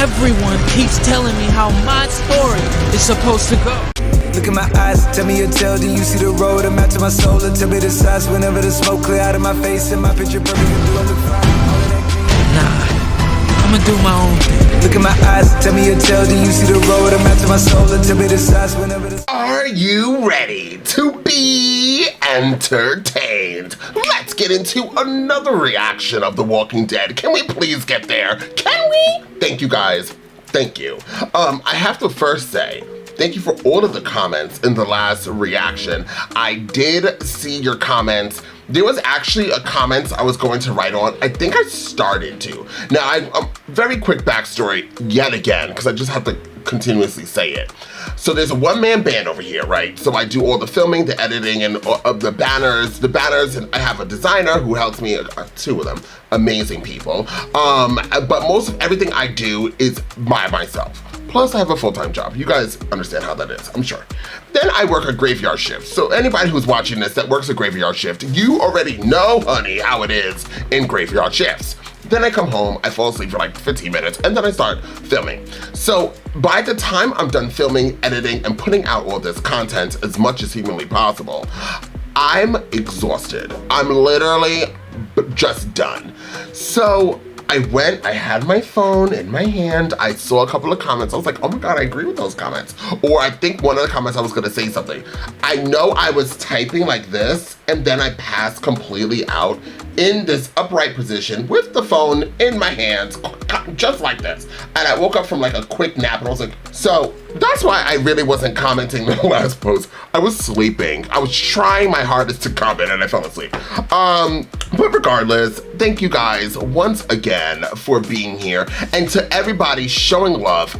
Everyone keeps telling me how my story is supposed to go. Look in my eyes, tell me your tale, then you see the road. I'm out to my soul, and tell me the size whenever the smoke clear out of my face. And my picture perfect, you do I look fine. Nah, I'ma do my own thing. Look in my eyes, tell me your tale, then you see the road. I'm out to my soul, and tell me the size whenever the... Are you ready to be entertained? Let's get into another reaction of The Walking Dead. Can we please get there? Can we? Thank you guys. Thank you. I have to first say, thank you for all of the comments in the last reaction. I did see your comments. There was actually a comment I was going to write on. I think I started to. Now, very quick backstory yet again, because I just have to continuously say it. So there's a one-man band over here, right? So I do all the filming, the editing, and the banners, and I have a designer who helps me, two of them, amazing people. But most of everything I do is by myself. Plus I have a full-time job. You guys understand how that is, I'm sure. Then I work a graveyard shift. So anybody who's watching this that works a graveyard shift, you already know, honey, how it is in graveyard shifts. Then I come home, I fall asleep for like 15 minutes, and then I start filming. So by the time I'm done filming, editing, and putting out all this content as much as humanly possible, I'm exhausted. I'm literally just done. So I had my phone in my hand, I saw a couple of comments, I was like, oh my God, I agree with those comments. Or I think one of the comments I was gonna say something. I know I was typing like this, and then I passed completely out in this upright position with the phone in my hands, just like this. And I woke up from like a quick nap and I was like, so that's why I really wasn't commenting the last post. I was sleeping. I was trying my hardest to comment and I fell asleep. But regardless, thank you guys once again for being here. And to everybody showing love,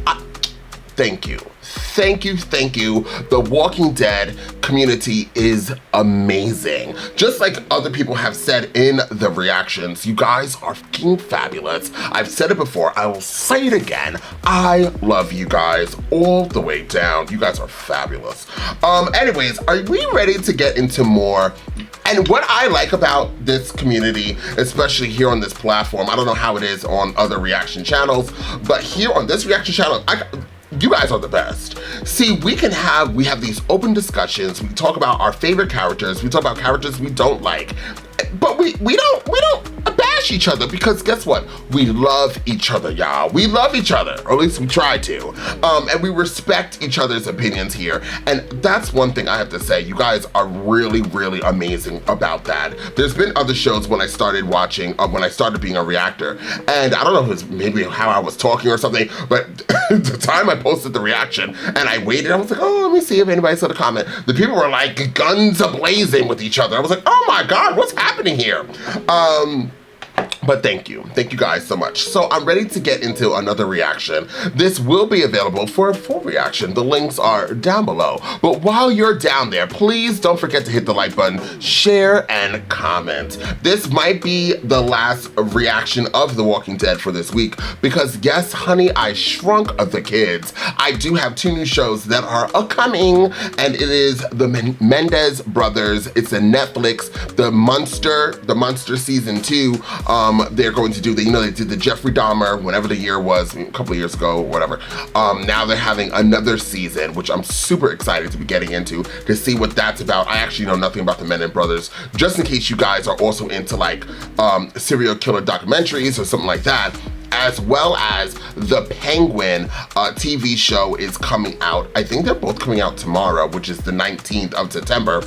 thank you. Thank you, thank you. The Walking Dead community is amazing. Just like other people have said in the reactions, you guys are fucking fabulous. I've said it before, I will say it again. I love you guys all the way down. You guys are fabulous. Anyways, are we ready to get into more? And what I like about this community, especially here on this platform, I don't know how it is on other reaction channels, but here on this reaction channel, you guys are the best. See, we have these open discussions. We talk about our favorite characters. We talk about characters we don't like. But we don't bash each other, because guess what? We love each other, y'all. We love each other, or at least we try to. And we respect each other's opinions here. And that's one thing I have to say. You guys are really, really amazing about that. There's been other shows when I started watching, when I started being a reactor. And I don't know if it was maybe how I was talking or something, but the time I posted the reaction and I waited, I was like, oh, let me see if anybody's gonna comment. The people were like guns a-blazing with each other. I was like, oh my God, what's happening here? But thank you guys so much. So I'm ready to get into another reaction. This will be available for a full reaction. The links are down below. But while you're down there, please don't forget to hit the like button, share, and comment. This might be the last reaction of The Walking Dead for this week, because yes, honey, I shrunk the kids. I do have 2 new shows that are coming, and it is the Mendez Brothers. It's a Netflix, the Monster season 2. They're going to do they did the Jeffrey Dahmer, whenever the year was, a couple of years ago, whatever. Now they're having another season, which I'm super excited to be getting into to see what that's about. I actually know nothing about the Mendez Brothers, just in case you guys are also into like serial killer documentaries or something like that. As well as the Penguin TV show is coming out. I think they're both coming out tomorrow, which is the 19th of September.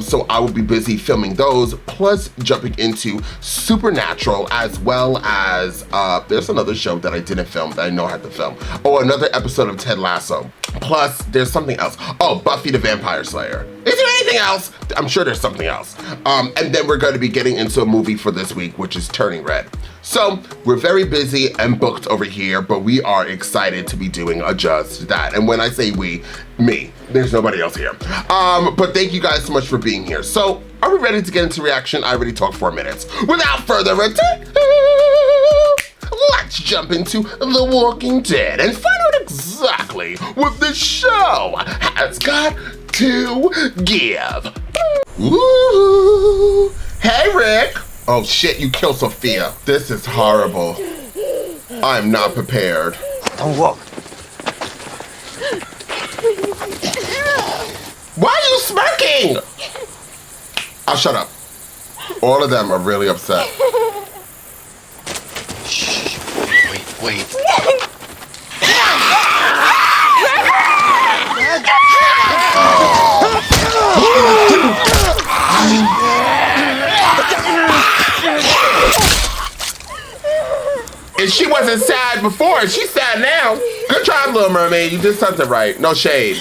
So I will be busy filming those, plus jumping into Supernatural, as well as there's another show that I didn't film that I know I had to film. Oh, another episode of Ted Lasso. Plus, there's something else. Oh, Buffy the Vampire Slayer. Is there anything else? I'm sure there's something else. And then we're going to be getting into a movie for this week, which is Turning Red. So we're very busy and booked over here, but we are excited to be doing just that. And when I say we, me, there's nobody else here. But thank you guys so much for being here. So are we ready to get into reaction? I already talked 4 minutes. Without further ado, let's jump into The Walking Dead and find out exactly what this show has got to give. Ooh. Hey, Rick. Oh shit, you killed Sophia. This is horrible. I'm not prepared. Don't walk. Why are you smirking? I'll shut up. All of them are really upset. Shh. Wait. And she wasn't sad before, she's sad now. Good job, Little Mermaid. You did something right. No shade.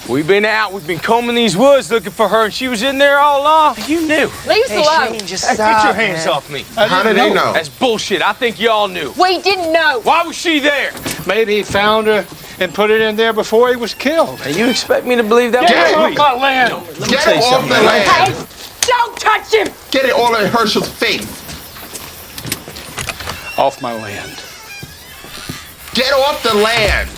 We've been out, we've been combing these woods looking for her, and she was in there all along. You knew. Leave us alone. Hey, get your hands off me. How did they know? That's bullshit. I think y'all knew. We didn't know. Why was she there? Maybe he found her and put it in there before he was killed. Hey, you expect me to believe that? Get off my land! Get it off the land. Hey, don't touch him. Get it all in Hershel's face. Off my land. Get off the land.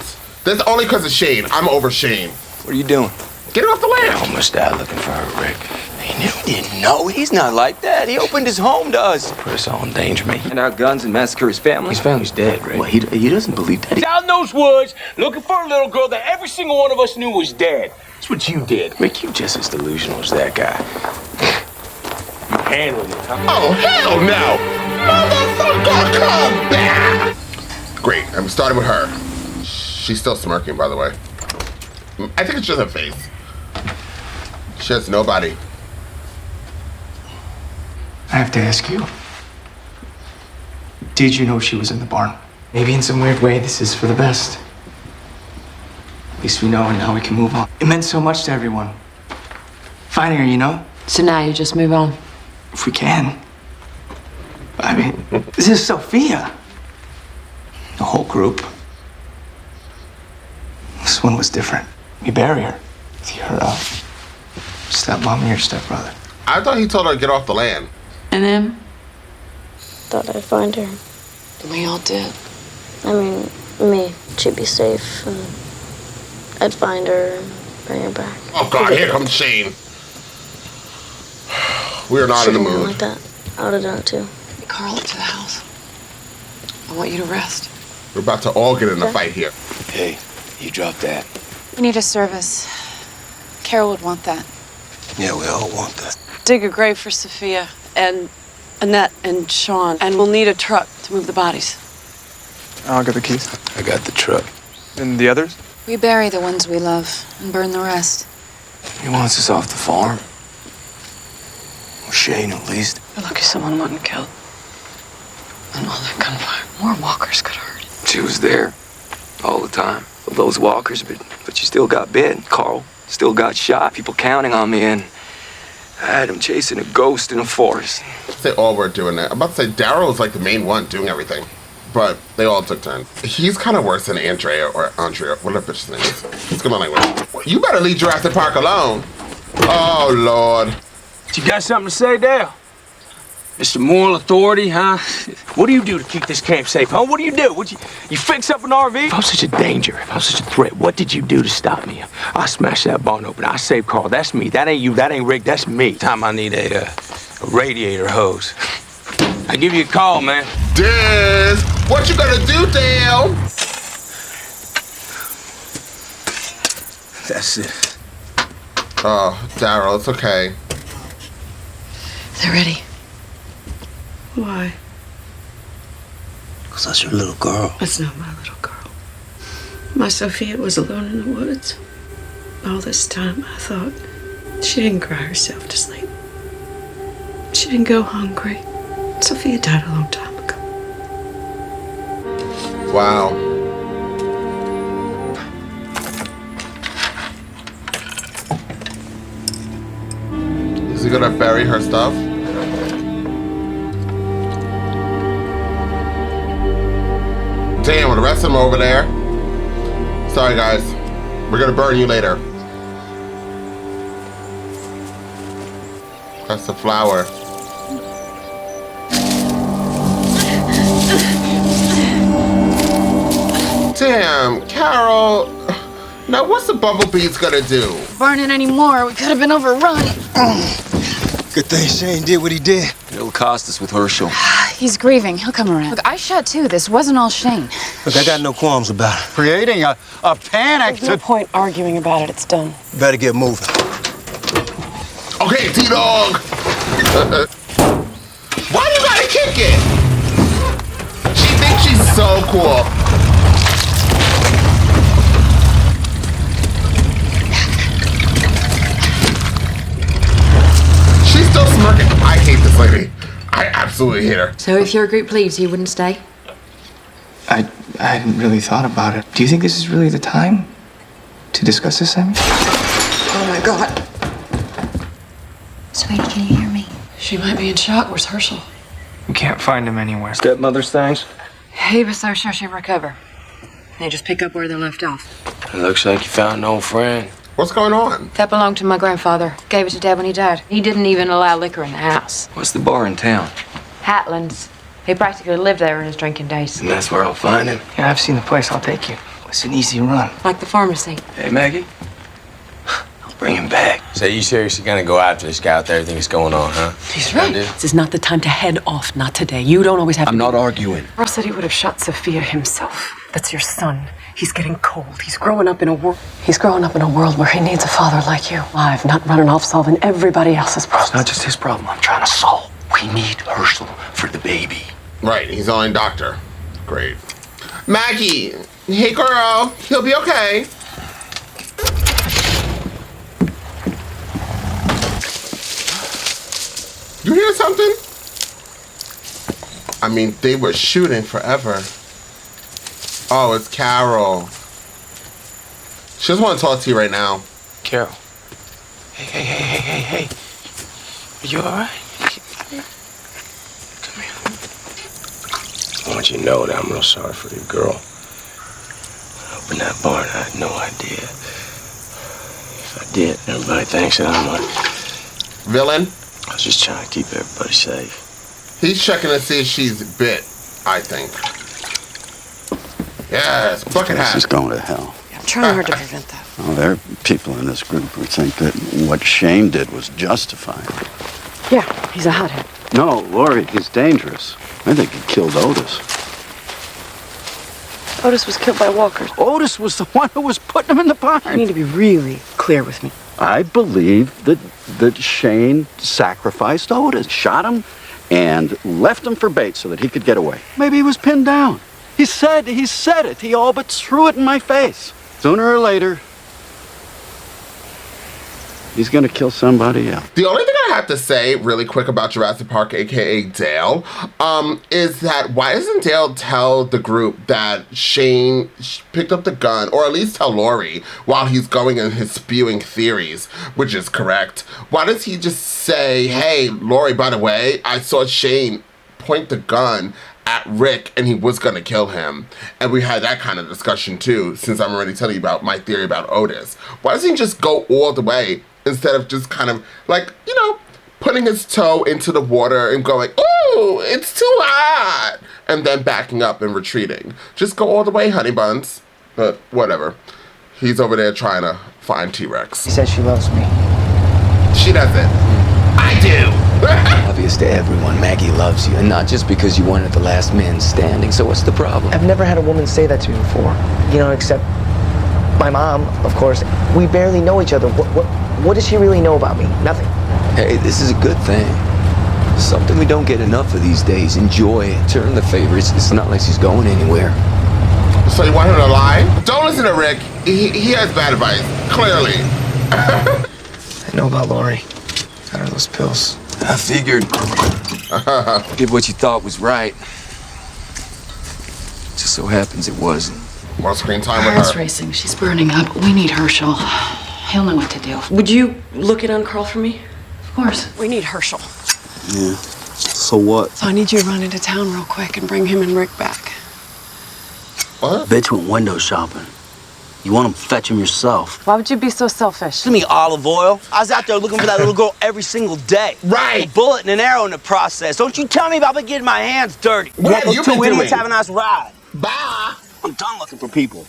That's only because of Shane. I'm over Shane. What are you doing? Get it off the land. I almost died looking for her, Rick. He knew. He didn't know. He's not like that. He opened his home to us. Put us all in danger, mate. And our guns and massacre his family. His family's dead, Rick. Well, he doesn't believe that. He's out in those woods looking for a little girl that every single one of us knew was dead. That's what you did. Rick, you just as delusional as that guy. You handling it, huh? Oh, hell no. Motherfucker, come back. Great. I'm starting with her. She's still smirking, by the way. I think it's just her face. She has nobody. I have to ask you. Did you know she was in the barn? Maybe in some weird way, this is for the best. At least we know, and now we can move on. It meant so much to everyone. Finding her, you know? So now you just move on. If we can. I mean, this is Sophia. The whole group. This one was different. We bury her. With your stepmom and your stepbrother. I thought he told her to get off the land. And then? Thought I'd find her. We all did. I mean, me. She'd be safe, and I'd find her and bring her back. Oh, God, here comes Shane. We are not in the Shouldn't have mood. like that. I would have done it too. Carl, up to the house. I want you to rest. We're about to all get in a fight here. Hey, you drop that. We need a service. Carol would want that. Yeah, we all want that. Dig a grave for Sophia and Annette and Sean, and we'll need a truck to move the bodies. I'll get the keys. I got the truck. And the others? We bury the ones we love and burn the rest. He wants us off the farm. Well, Shane, at least. You're lucky someone wasn't killed. And all that gunfire. More walkers could hurt. She was there all the time. Those walkers, but you still got bit. Carl still got shot. People counting on me, and I had him chasing a ghost in a forest. They all were doing that. I'm about to say Daryl was like the main one doing everything. But they all took turns. He's kind of worse than Andrea, whatever bitch's name is. What's going on language? You better leave Jurassic Park alone. Oh, Lord. You got something to say, Dale? Mr. Moral Authority, huh? What do you do to keep this camp safe, huh? What do? You fix up an RV? If I was such a danger, if I was such a threat, what did you do to stop me? I smashed that barn open. I saved Carl. That's me. That ain't you. That ain't Rick. That's me. Time I need a radiator hose. I give you a call, man. Diz, what you gonna do, Dale? That's it. Oh, Daryl, it's okay. They're ready. Why? Because that's your little girl. That's not my little girl. My Sophia was alone in the woods. All this time, I thought she didn't cry herself to sleep. She didn't go hungry. Sophia died a long time ago. Wow. Is he gonna bury her stuff? Damn, the rest of them are over there. Sorry, guys. We're gonna burn you later. That's the flower. Damn, Carol. Now, what's the bumblebees gonna do? Burning anymore, we could have been overrun. Good thing Shane did what he did. It'll cost us with Hershel. He's grieving. He'll come around. Look, I shot too. This wasn't all Shane. Look, I got no qualms about it. Creating a panic. There's no point arguing about it. It's done. Better get moving. Okay, T-Dog. Why do you gotta kick it? She thinks she's so cool. She's still smirking. I hate this lady. I absolutely hate her. So if your group leaves, you wouldn't stay? I hadn't really thought about it. Do you think this is really the time to discuss this, Sammy? Oh my God. Sweetie, can you hear me? She might be in shock. Where's Hershel? We can't find him anywhere. Stepmother's things? He was so sure she'd recover. They just pick up where they left off. It looks like you found an old friend. What's going on? That belonged to my grandfather. Gave it to Dad when he died. He didn't even allow liquor in the house. What's the bar in town? Hatlands. He practically lived there in his drinking days. And that's where I'll find him. Yeah, I've seen the place. I'll take you. It's an easy run. Like the pharmacy. Hey, Maggie. I'll bring him back. So you seriously gonna go after this guy with everything that's going on, huh? He's right. This is not the time to head off. Not today. You don't always have to. I'm not arguing. Ross said he would have shot Sophia himself. That's your son. He's getting cold. He's growing up in a world. He's growing up in a world where he needs a father like you. Alive, not running off solving everybody else's problems. It's not just his problem I'm trying to solve. We need Hershel for the baby. Right, he's only doctor. Great. Maggie, hey girl, he'll be okay. You hear something? I mean, they were shooting forever. Oh, it's Carol. She just want to talk to you right now. Carol. Hey. Are you all right? Come here. I want you to know that I'm real sorry for your girl. I opened that barn, I had no idea. If I did, everybody thinks that I'm a villain. I was just trying to keep everybody safe. He's checking to see if she's bit, I think. Yes, bucket hat. This is going to hell. I'm trying hard to prevent that. Well, there are people in this group who think that what Shane did was justified. Yeah, he's a hothead. No, Lori, he's dangerous. I think he killed Otis. Otis was killed by walkers. Otis was the one who was putting him in the barn. You need to be really clear with me. I believe that Shane sacrificed Otis, shot him, and left him for bait so that he could get away. Maybe he was pinned down. He said it. He all but threw it in my face. Sooner or later, he's gonna kill somebody else. The only thing I have to say really quick about Jurassic Park, aka Dale, is that why doesn't Dale tell the group that Shane picked up the gun, or at least tell Lori while he's going in his spewing theories, which is correct. Why does he just say, hey, Lori, by the way, I saw Shane point the gun at Rick and he was gonna kill him. And we had that kind of discussion too, since I'm already telling you about my theory about Otis. Why doesn't he just go all the way instead of just kind of like, you know, putting his toe into the water and going, ooh, it's too hot, and then backing up and retreating. Just go all the way, honey buns. But whatever. He's over there trying to find T-Rex. He says she loves me. She doesn't. I do. Obvious to everyone, Maggie loves you, and not just because you wanted the last man standing. So what's the problem? I've never had a woman say that to me before. You know, except my mom, of course. We barely know each other. What does she really know about me? Nothing. Hey, this is a good thing. Something we don't get enough of these days. Enjoy it. Turn the favor. It's not like she's going anywhere. So you want her to lie? Don't listen to Rick. He has bad advice, clearly. I know about Lori. Got her those pills. I figured. Did what you thought was right. Just so happens it wasn't. More screen time with Heart's her. racing. She's burning up. We need Hershel. He'll know what to do. Would you look in on Carl for me? Of course. We need Hershel. Yeah. So what? So I need you to run into town real quick and bring him and Rick back. What? Bitch went window shopping. You want to fetch him yourself. Why would you be so selfish? Give me olive oil. I was out there looking for that little girl every single day. Right. A bullet and an arrow in the process. Don't you tell me about me getting my hands dirty. What have you been two idiots doing? have a nice ride. Bye. I'm done looking for people.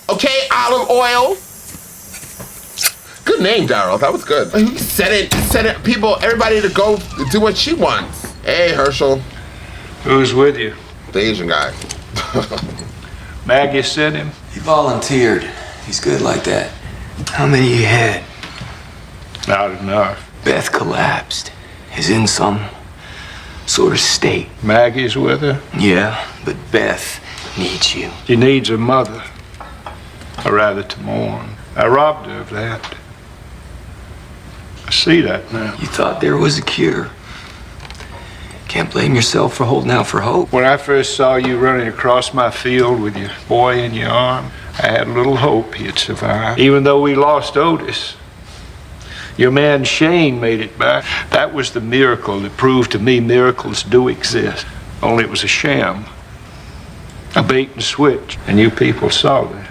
Okay, olive oil. Good name, Daryl. That was good. He said it, people, everybody to go do what she wants. Hey, Hershel. Who's with you? The Asian guy. Maggie sent him? He volunteered. He's good like that. How many you had? Not enough. Beth collapsed. Is in some sort of state. Maggie's with her? Yeah, but Beth needs you. She needs a mother. Or rather to mourn. I robbed her of that. I see that now. You thought there was a cure. Can't blame yourself for holding out for hope. When I first saw you running across my field with your boy in your arm, I had little hope he'd survive. Even though we lost Otis. Your man Shane made it back. That was the miracle that proved to me miracles do exist. Only it was a sham. A bait and switch. And you people saw that.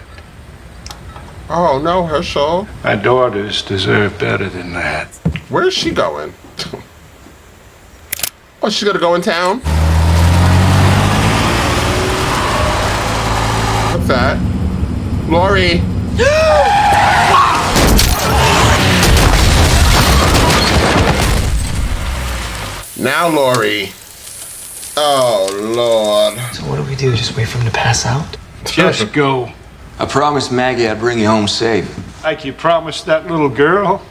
Oh, no, Hershel. My daughters deserve better than that. Where's she going? Oh, she's gonna go in town? What's that? Lori. Now, Lori. Oh, Lord. So what do we do? Just wait for him to pass out? Just go. I promised Maggie I'd bring you home safe. Like you promised that little girl?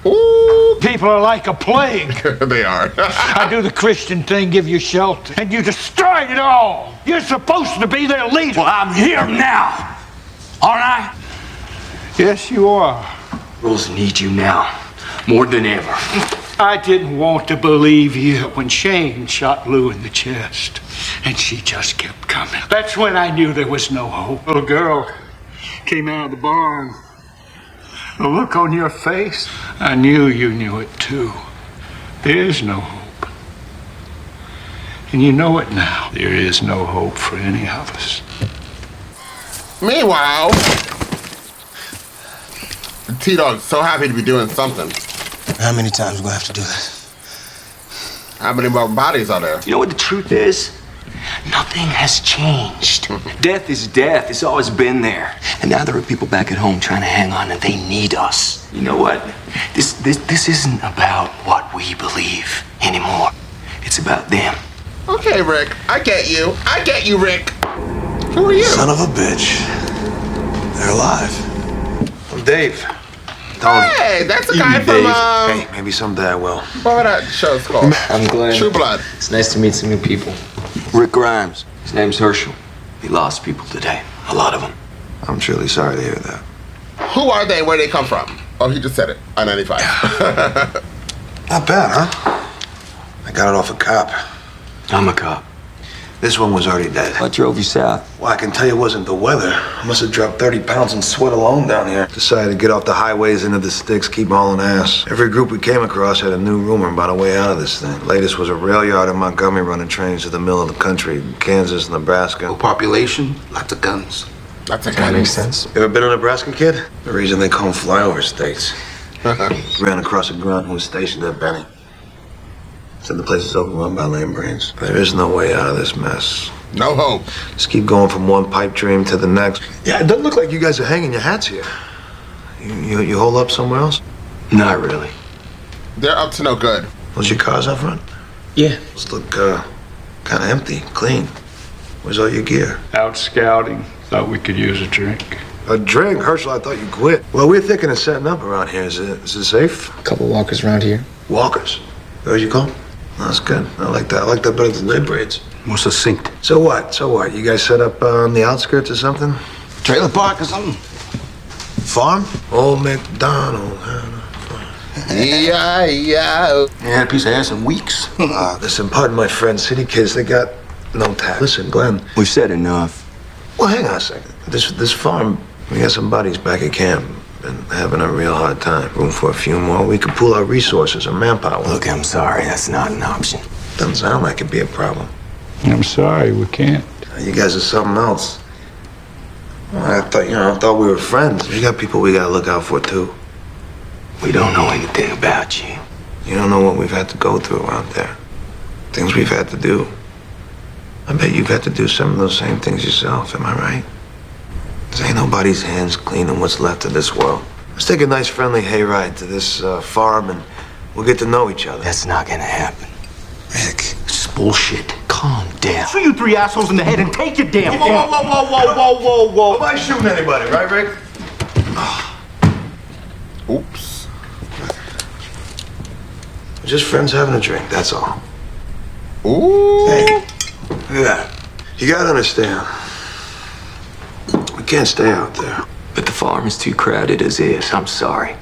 Ooh, people are like a plague. They are. I do the Christian thing, give you shelter, and you destroy it all. You're supposed to be their leader. Well, I'm here now. Aren't I? Yes, you are. Girls need you now, more than ever. I didn't want to believe you when Shane shot Lou in the chest, and she just kept coming. That's when I knew there was no hope. Little girl came out of the barn. The look on your face, I knew you knew it too. There is no hope. And you know it now. There is no hope for any of us. Meanwhile, the T-Dog's so happy to be doing something. How many times we gonna have to do this? How many more bodies are there? You know what the truth is? Nothing has changed. Death is death. It's always been there. And now there are people back at home trying to hang on, and they need us. You know what? This isn't about what we believe anymore. It's about them. Okay, Rick. I get you. I get you, Rick. Who are you? Son of a bitch. They're alive. I'm Dave. Tony. Hey, that's the guy from, Hey, maybe someday I will. what was that show's called? I'm glad. True Blood. It's nice to meet some new people. Rick Grimes. His name's Hershel. He lost people today. A lot of them. I'm truly sorry to hear that. Who are they? Where they come from? Oh, he just said it. I-95. Not bad, huh? I got it off a cop. I'm a cop. This one was already dead. What drove you south? Well, I can tell you it wasn't the weather. I must have dropped 30 pounds in sweat alone down here. Decided to get off the highways into the sticks, keep hauling ass. Every group we came across had a new rumor about a way out of this thing. Latest was a rail yard in Montgomery running trains to the middle of the country, Kansas, Nebraska. Low population, lots of guns. Lots of That makes sense. You ever been a Nebraska kid? The reason they call them flyover states. Ran across a grunt who was stationed at Benny. Said the place is overrun by lame brains. There is no way out of this mess. No hope. Just keep going from one pipe dream to the next. Yeah, it doesn't look like you guys are hanging your hats here. You hold up somewhere else? Not really. They're up to no good. Was your cars up front? Yeah. Those look kind of empty, clean. Where's all your gear? Out scouting. Thought we could use a drink. A drink? Hershel, I thought you quit. Well, we're thinking of setting up around here. Is it safe? A couple walkers around here. Walkers? Where'd you call? That's good. I like that. I like that better than lead braids. More succinct. So what? You guys set up on the outskirts or something? Trailer park or something. Farm? Old MacDonald. Yeah. Yeah, a piece of ass in weeks. Listen, pardon my friend. City kids, they got no tact. Listen, Glenn. We've said enough. Well, hang on a second. This farm, we got some buddies back at camp. Been having a real hard time. Room for a few more. We could pool our resources or manpower. Look, I'm sorry. That's not an option. Doesn't sound like it'd be a problem. I'm sorry, we can't. You guys are something else. I thought we were friends. We got people we gotta look out for, too. We don't know anything about you. You don't know what we've had to go through out there. Things we've had to do. I bet you've had to do some of those same things yourself, am I right? There ain't nobody's hands clean in what's left of this world. Let's take a nice friendly hayride to this farm and we'll get to know each other. That's not gonna happen. Rick, it's bullshit. Calm down. Shoot you 3 assholes in the head and take your damn Whoa. Nobody's shooting anybody, right, Rick? Oops. We're just friends having a drink, that's all. Ooh. Hey, look at that. You gotta understand. We can't stay out there. But the farm is too crowded as is. I'm sorry.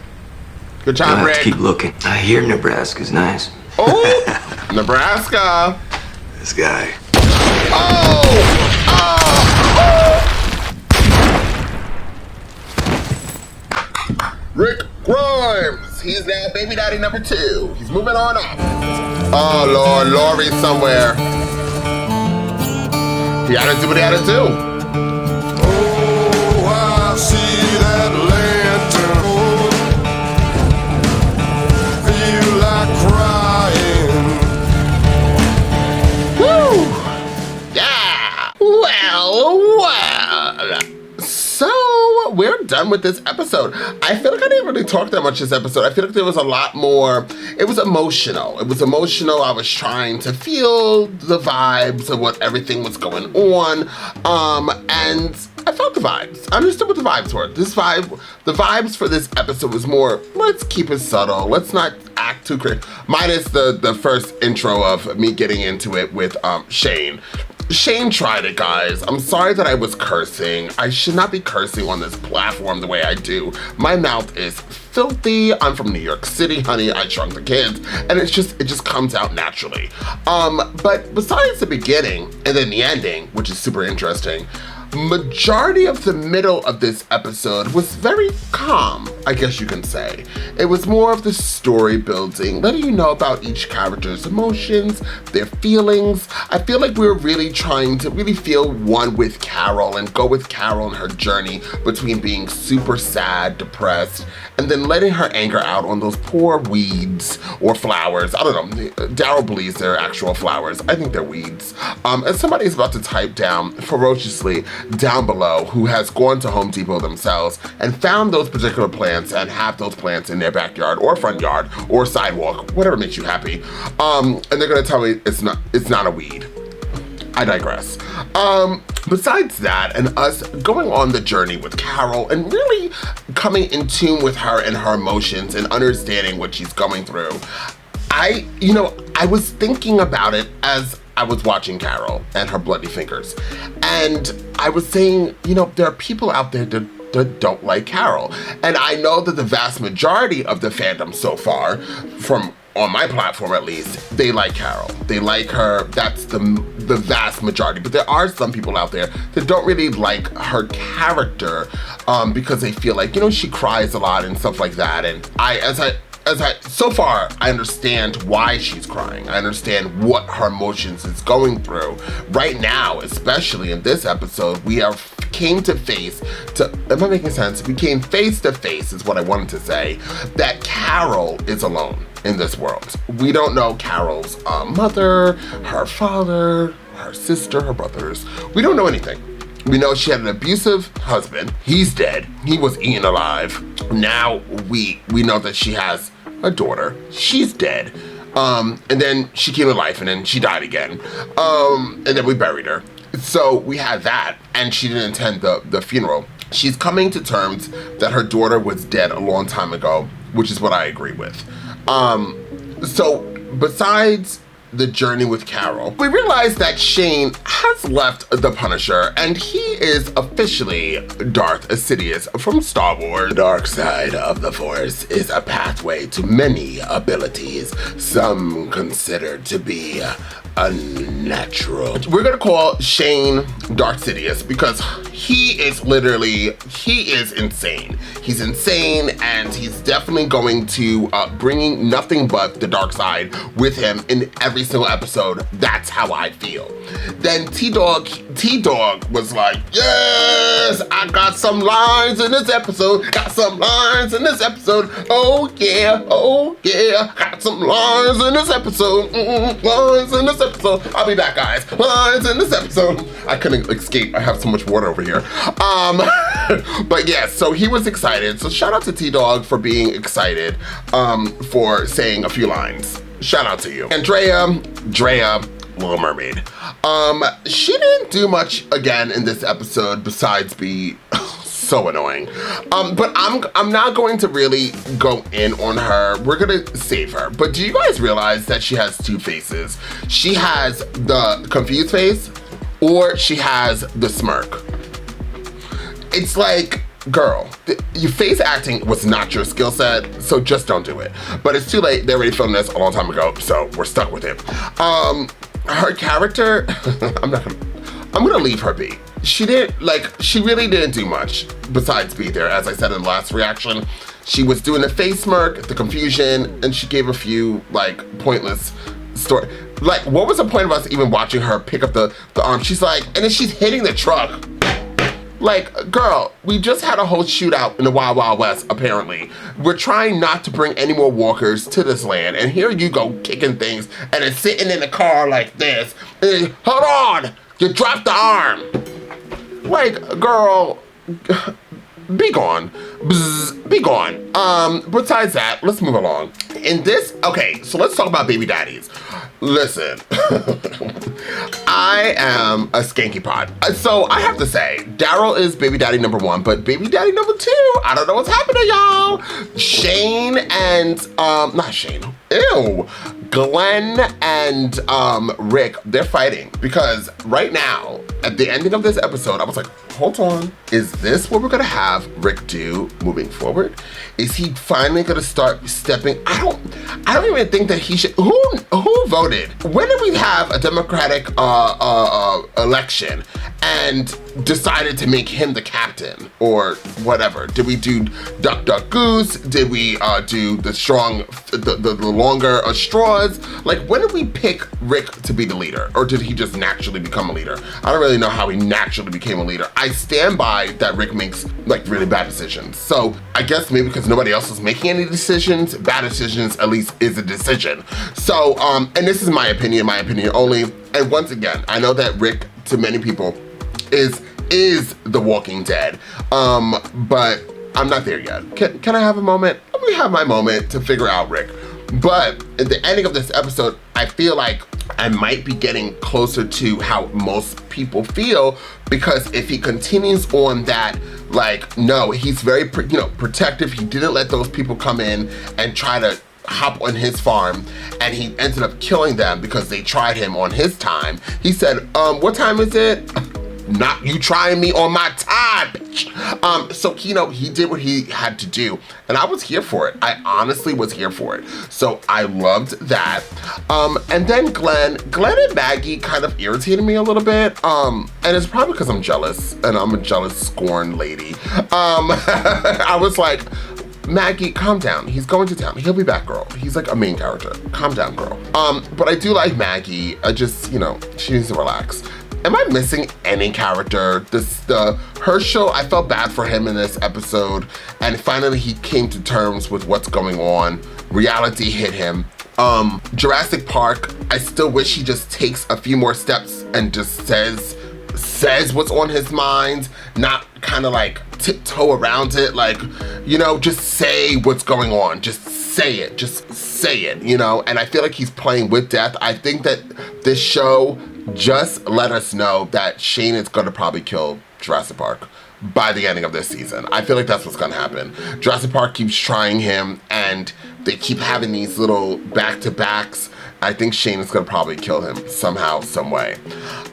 Good job, You'll have Rick. to keep looking. I hear Nebraska's nice. Oh, Nebraska. This guy. Rick Grimes. He's now baby daddy number 2. He's moving on up. Oh, Lord, Lori's somewhere. He had to do what he had to do. Oh, I see that lantern. Feel like crying. Woo! Yeah! Well. So, we're done with this episode. I feel like I didn't really talk that much this episode. I feel like there was a lot more. It was emotional. I was trying to feel the vibes of what everything was going on. And I felt the vibes. I understood what the vibes were. The vibes for this episode was more, let's keep it subtle. Let's not act too crazy. Minus the first intro of me getting into it with Shane. Shane tried it, guys. I'm sorry that I was cursing. I should not be cursing on this platform the way I do. My mouth is filthy. I'm from New York City, honey. I Shrunk the Kids. And it just comes out naturally. But besides the beginning and then the ending, which is super interesting, majority of the middle of this episode was very calm, I guess you can say. It was more of the story building, letting you know about each character's emotions, their feelings. I feel like we were really trying to really feel one with Carol and go with Carol and her journey between being super sad, depressed, and then letting her anger out on those poor weeds or flowers. I don't know. Daryl believes they're actual flowers. I think they're weeds. And somebody's about to type down ferociously down below who has gone to Home Depot themselves and found those particular plants and have those plants in their backyard or front yard or sidewalk, whatever makes you happy. And they're gonna tell me it's not a weed. I digress. Besides that, and us going on the journey with Carol and really coming in tune with her and her emotions and understanding what she's going through, I was thinking about it as I was watching Carol and her bloody fingers. And I was saying, there are people out there that don't like Carol. And I know that the vast majority of the fandom so far, from on my platform at least, they like Carol. They like her. That's the vast majority. But there are some people out there that don't really like her character because they feel like, she cries a lot and stuff like that. And so far, I understand why she's crying. I understand what her emotions is going through. Right now, especially in this episode, we came face to face is what I wanted to say, that Carol is alone in this world. We don't know Carol's mother, her father, her sister, her brothers. We don't know anything. We know she had an abusive husband. He's dead. He was eaten alive. Now we know that she has a daughter. She's dead. And then she came to life and then she died again. And then we buried her. So we had that, and she didn't attend the funeral. She's coming to terms that her daughter was dead a long time ago, which is what I agree with. So besides the journey with Carol, we realize that Shane has left the Punisher and he is officially Darth Sidious from Star Wars. The dark side of the Force is a pathway to many abilities, some considered to be unnatural. We're gonna call Shane Darth Sidious because he is insane. He's insane, and he's definitely going to bringing nothing but the dark side with him in every single episode. That's how I feel. Then T-Dog was like, yes, I got some lines in this episode. Oh yeah, got some lines in this episode. Lines in this episode. I'll be back, guys. Lines in this episode. I couldn't escape. I have so much water over here. But yeah, so he was excited. So shout out to T-Dog for being excited, for saying a few lines. Shout out to you. And Drea, Little Mermaid. She didn't do much again in this episode besides be so annoying. But I'm not going to really go in on her. We're gonna save her. But do you guys realize that she has two faces? She has the confused face, or she has the smirk. It's like, girl, your face acting was not your skill set, so just don't do it. But it's too late. They already filmed this a long time ago, so we're stuck with it. Her character, I'm gonna leave her be. She really didn't do much besides be there. As I said in the last reaction, she was doing the face smirk, the confusion, and she gave a few pointless story. What was the point of us even watching her pick up the arm? She's like, and then she's hitting the truck. Girl, we just had a whole shootout in the Wild Wild West, apparently. We're trying not to bring any more walkers to this land, and here you go kicking things, and then sitting in the car like this, and then, hold on, you dropped the arm. Girl, be gone. Bzz, be gone. Besides that, let's move along. Okay, so let's talk about baby daddies. Listen, I am a skanky pod. So I have to say, Daryl is baby daddy number 1, but baby daddy number 2, I don't know what's happening, y'all. Shane and, not Shane, ew. Glenn and Rick, they're fighting because right now, at the ending of this episode, I was like, hold on. Is this what we're gonna have Rick do moving forward? Is he finally gonna start stepping? I don't even think that he should. Who voted? When did we have a Democratic election and decided to make him the captain or whatever? Did we do Duck Duck Goose? Did we do the longer straws? When did we pick Rick to be the leader? Or did he just naturally become a leader? I don't really know how he naturally became a leader. I stand by that Rick makes really bad decisions. So I guess maybe because nobody else is making any decisions, bad decisions at least is a decision. So, and this is my opinion only. And once again, I know that Rick, to many people, is The Walking Dead, but I'm not there yet. Can I have a moment? Let me have my moment to figure out Rick. But at the ending of this episode, I feel like I might be getting closer to how most people feel, because if he continues on that, no, he's very, protective. He didn't let those people come in and try to hop on his farm, and he ended up killing them because they tried him on his time. He said, what time is it? Not you trying me on my time, bitch. So, he did what he had to do, and I was here for it. I honestly was here for it. So I loved that. And then Glenn and Maggie kind of irritated me a little bit. And it's probably because I'm jealous, and I'm a jealous, scorned lady. I was like, Maggie, calm down. He's going to town. He'll be back, girl. He's a main character. Calm down, girl. But I do like Maggie. I just, she needs to relax. Am I missing any character? The Hershel, I felt bad for him in this episode, and finally he came to terms with what's going on. Reality hit him. Jurassic Park, I still wish he just takes a few more steps and just says what's on his mind, not kind of tiptoe around it, just say what's going on. Just say it, and I feel like he's playing with death. I think that this show just let us know that Shane is gonna probably kill Jurassic Park by the ending of this season. I feel like that's what's gonna happen. Jurassic Park keeps trying him, and they keep having these little back-to-backs. I think Shane is gonna probably kill him somehow, some way.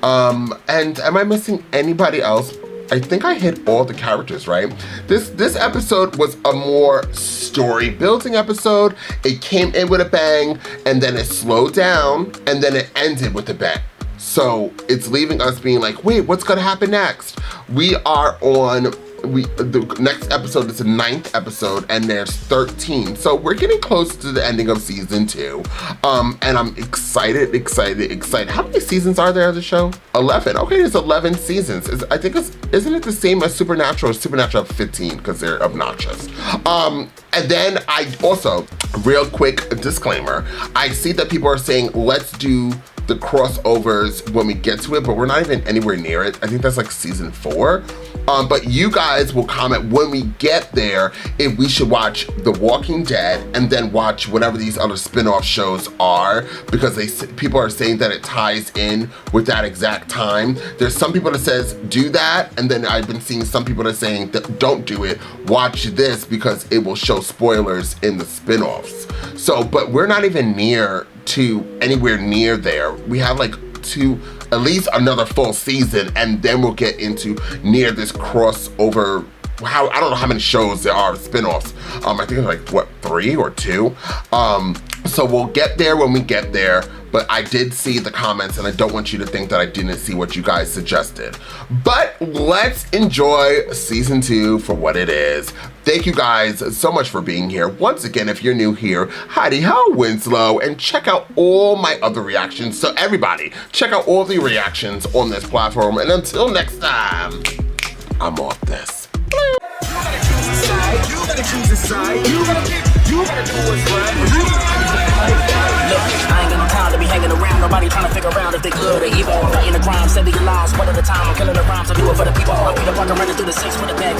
And am I missing anybody else? I think I hit all the characters, right? This episode was a more story building episode. It came in with a bang, and then it slowed down, and then it ended with a bang. So it's leaving us being like, wait, what's gonna happen next? We are on, the next episode is the 9th episode, and there's 13. So we're getting close to the ending of season 2. And I'm excited. How many seasons are there of the show? 11. Okay, there's 11 seasons. Isn't it the same as Supernatural? Supernatural have 15 because they're obnoxious. And then I also, real quick disclaimer, I see that people are saying, let's do the crossovers when we get to it, but we're not even anywhere near it. I think that's like season 4. But you guys will comment when we get there if we should watch The Walking Dead and then watch whatever these other spin-off shows are, because people are saying that it ties in with that exact time. There's some people that says do that, and then I've been seeing some people that are saying that don't do it, watch this because it will show spoilers in the spin-offs. So, but we're not even anywhere near there. We have like at least another full season, and then we'll get into near this crossover. I don't know how many shows there are, spin-offs. I think it's like, what, 3 or 2? So we'll get there when we get there, but I did see the comments, and I don't want you to think that I didn't see what you guys suggested. But let's enjoy season 2 for what it is. Thank you guys so much for being here. Once again, if you're new here, howdy ho, Winslow, and check out all my other reactions. So everybody, check out all the reactions on this platform, and until next time, I'm off this. You gotta choose a side. You gotta do what's right. Look, I ain't got no time to be hanging around. Nobody trying to figure out if they good or evil. I'm fighting the crime, saving your lives one at a time. I'm killing the rhymes, I do it for the people. I'm Peter Parker running through the 6 with a bag.